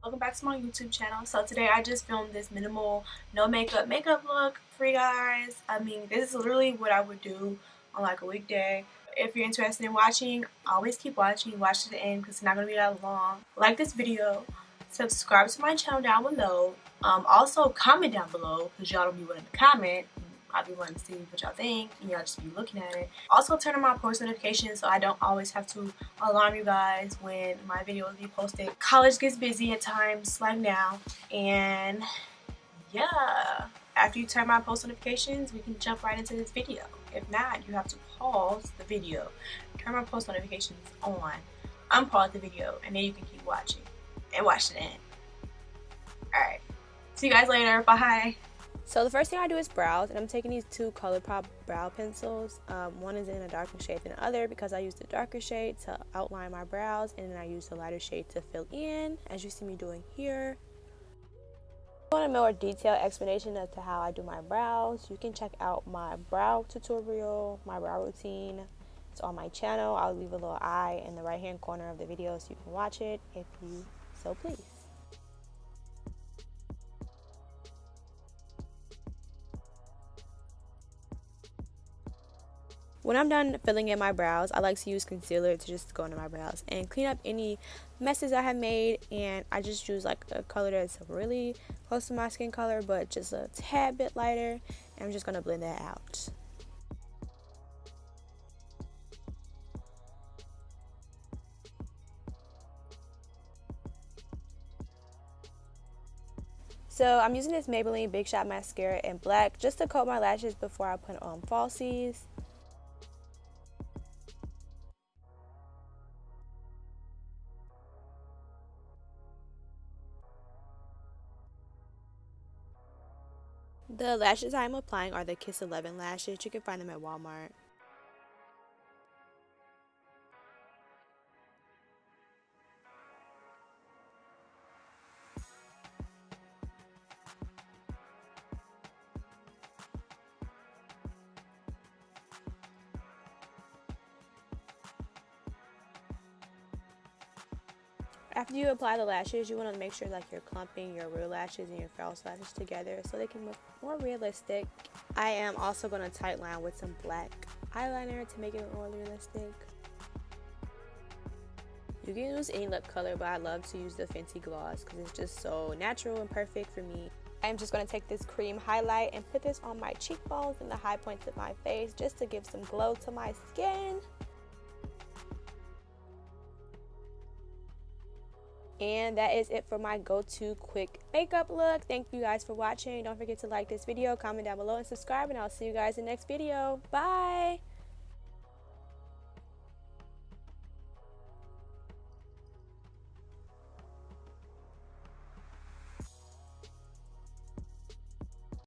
Welcome back to my YouTube channel. So today I just filmed this minimal no makeup look for you guys. I mean, this is literally what I would do on like a weekday. If you're interested in watching, always keep watching. Watch to the end because it's not going to be that long. Like this video, subscribe to my channel down below. Also comment down below because y'all don't be willing to comment. I'll be wanting to see what y'all think and y'all just be looking at it. Also turn on my post notifications so I don't always have to alarm you guys when my videos be posted. College gets busy at times like now, and yeah, after you turn my post notifications we can jump right into this video. If not, you have to pause the video, turn my post notifications on, unpause the video, and then you can keep watching and watch to the end. Alright, see you guys later. Bye. So the first thing I do is brows, and I'm taking these two ColourPop brow pencils. One is in a darker shade than the other because I use the darker shade to outline my brows, and then I use the lighter shade to fill in, as you see me doing here. If you want a more detailed explanation as to how I do my brows, you can check out my brow tutorial, my brow routine. It's on my channel. I'll leave a little eye in the right hand corner of the video so you can watch it if you so please. When I'm done filling in my brows, I like to use concealer to just go into my brows and clean up any messes I have made, and I just use like a color that's really close to my skin color but just a tad bit lighter, and I'm just going to blend that out. So I'm using this Maybelline Big Shot Mascara in black just to coat my lashes before I put on falsies. The lashes I'm applying are the Kiss 11 lashes. You can find them at Walmart. After you apply the lashes, you want to make sure like you're clumping your real lashes and your false lashes together so they can look more realistic. I am also going to tight line with some black eyeliner to make it more realistic. You can use any lip color, but I love to use the Fenty Gloss because it's just so natural and perfect for me. I'm just going to take this cream highlight and put this on my cheekbones and the high points of my face just to give some glow to my skin. And that is it for my go-to quick makeup look. Thank you guys for watching. Don't forget to like this video, comment down below, and subscribe, and I'll see you guys in the next video. Bye!